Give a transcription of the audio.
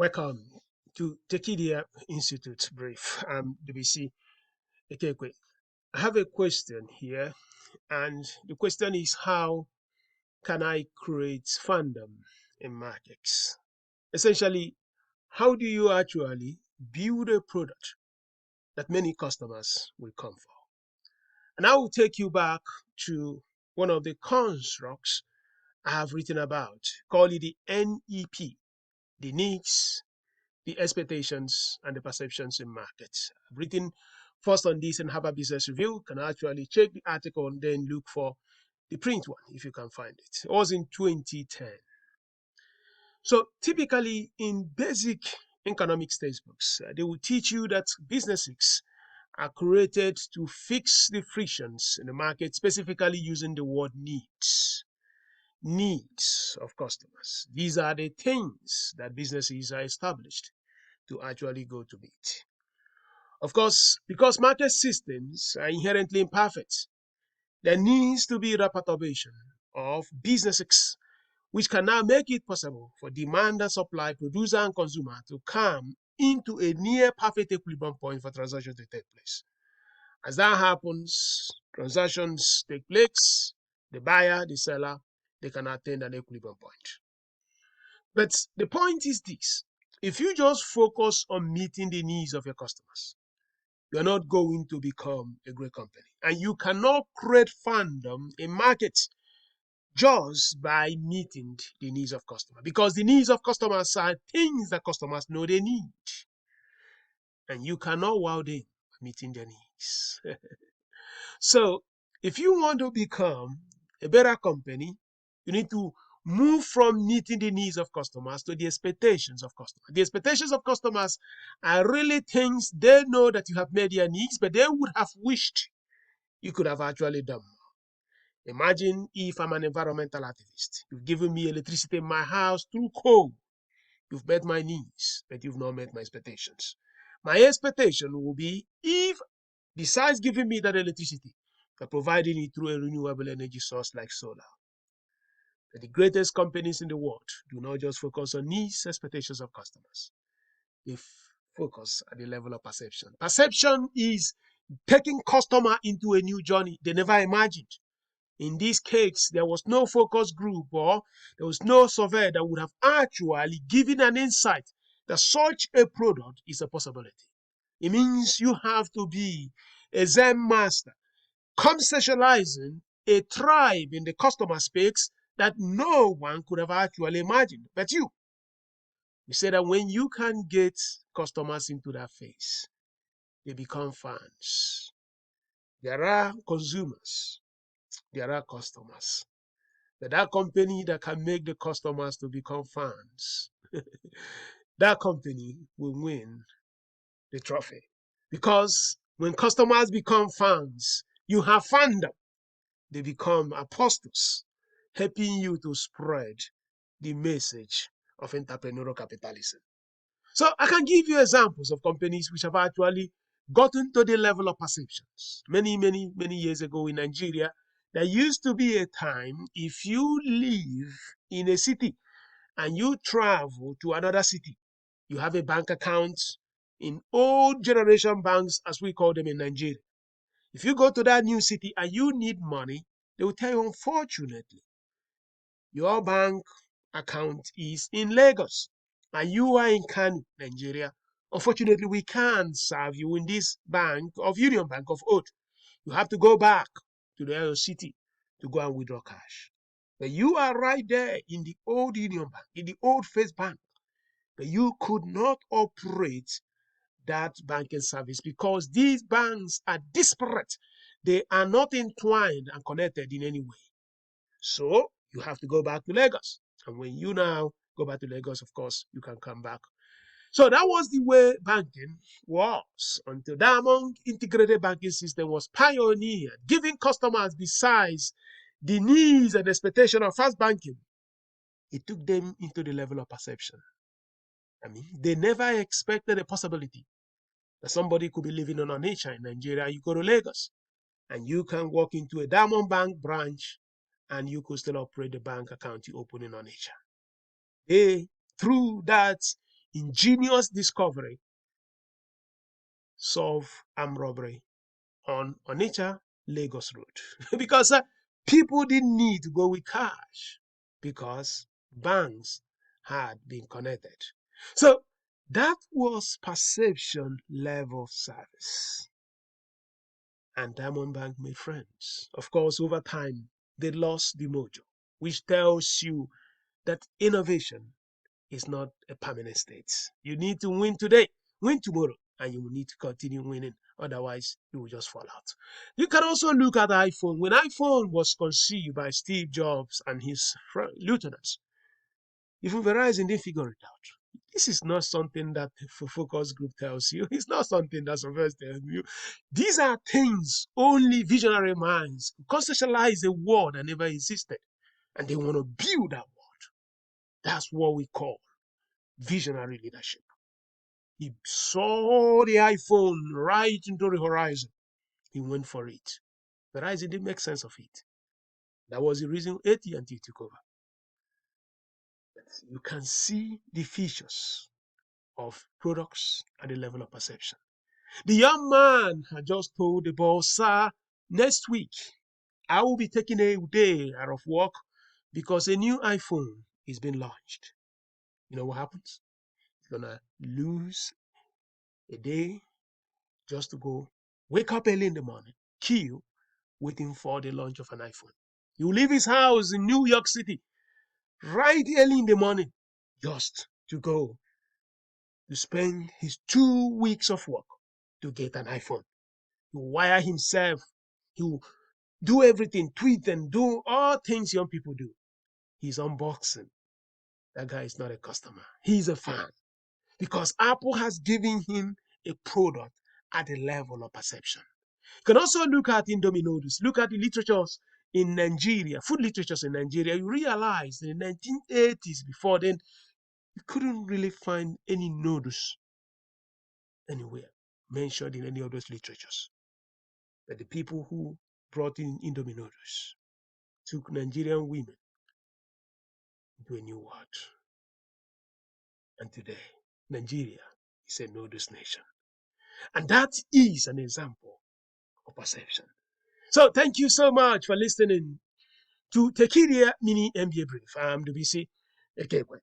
Welcome to Techidia Institute Brief. I'm DBC Ekekwe. I have a question here, and the question is, how can I create fandom in markets? Essentially, how do you actually build a product that many customers will come for? And I will take you back to one of the constructs I have written about, call it the NEP, the needs, the expectations, and the perceptions in markets. I've written first on this in Harvard Business Review. You can actually check the article and then look for the print one if you can find it. It was in 2010. So typically in basic economics textbooks, they will teach you that businesses are created to fix the frictions in the market, specifically using the word needs. Needs of customers. These are the things that businesses are established to actually go to meet. Of course, because market systems are inherently imperfect, there needs to be perturbation of businesses, which can now make it possible for demand and supply, producer and consumer to come into a near perfect equilibrium point for transactions to take place. As that happens, transactions take place, the buyer, the seller, they can attain an equilibrium point. But the point is this: if you just focus on meeting the needs of your customers, you're not going to become a great company. And you cannot create fandom in markets just by meeting the needs of customers, because the needs of customers are things that customers know they need. And you cannot wow them by meeting their needs. So if you want to become a better company, you need to move from meeting the needs of customers to the expectations of customers. The expectations of customers are really things they know that you have met their needs, but they would have wished you could have actually done more. Imagine if I'm an environmental activist. You've given me electricity in my house through coal. You've met my needs, but you've not met my expectations. My expectation will be, if besides giving me that electricity, you're providing it through a renewable energy source like solar. But the greatest companies in the world do not just focus on needs, expectations of customers. They focus at the level of perception. Perception is taking customer into a new journey they never imagined. In this case, there was no focus group or there was no survey that would have actually given an insight that such a product is a possibility. It means you have to be a Zen master, conceptualizing a tribe in the customer space that no one could have actually imagined but you. We say that when you can get customers into that phase, they become fans. There are consumers, there are customers. But that company that can make the customers to become fans, that company will win the trophy. Because when customers become fans, you have fandom. They become apostles, helping you to spread the message of entrepreneurial capitalism. So I can give you examples of companies which have actually gotten to the level of perceptions. Many years ago in Nigeria, there used to be a time if you live in a city and you travel to another city, you have a bank account in old generation banks, as we call them in Nigeria. If you go to that new city and you need money, they will tell you, unfortunately, your bank account is in Lagos and you are in Kano, Nigeria. Unfortunately, we can't serve you in this bank of Union Bank of Oath. You have to go back to the city to go and withdraw cash. But you are right there in the old Union Bank, in the old First Bank. But you could not operate that banking service because these banks are disparate. They are not entwined and connected in any way. So you have to go back to Lagos. And when you now go back to Lagos, of course, you can come back. So that was the way banking was until Diamond Integrated Banking System was pioneered, giving customers, besides the needs and expectation of fast banking, it took them into the level of perception. I mean, they never expected a possibility that somebody could be living on Onitsha in Nigeria. You go to Lagos and you can walk into a Diamond Bank branch and you could still operate the bank account you open in Onitsha. They, through that ingenious discovery solve armed robbery on Onitsha Lagos Road because people didn't need to go with cash because banks had been connected. So that was perception level service. And Diamond Bank made friends. Of course, over time, they lost the mojo, which tells you that innovation is not a permanent state. You need to win today, win tomorrow, and you will need to continue winning. Otherwise, you will just fall out. You can also look at iPhone. When iPhone was conceived by Steve Jobs and his lieutenants, even Verizon didn't figure it out. This is not something that the focus group tells you. It's not something that Surveillance tells you. These are things only visionary minds conceptualize a world that never existed, and they want to build that world. That's what we call visionary leadership. He saw the iPhone right into the horizon. He went for it. Verizon didn't make sense of it. That was the reason AT&T took over. But you can see the features of products and the level of perception. The young man had just told the boss, sir, next week I will be taking a day out of work because a new iPhone is being launched. You know what happens? He's going to lose a day just to go wake up early in the morning, queue, waiting for the launch of an iPhone. He will leave his house in New York City right early in the morning just to go to spend his 2 weeks of work to get an iPhone. He will wire himself. He will do everything, tweet and do all things young people do. He's unboxing. That guy is not a customer. He's a fan because Apple has given him a product at a level of perception. You can also look at Indomie noodles. Look at the literatures in Nigeria, food literatures in Nigeria. You realize in the 1980s, before then, you couldn't really find any noodles anywhere mentioned in any of those literatures. But the people who brought in Indomie noodles took Nigerian women into a new world. And today, Nigeria is a noodles nation. And that is an example of perception. So thank you so much for listening to Tekidia Mini MBA Brief. I'm WC Ekekwe.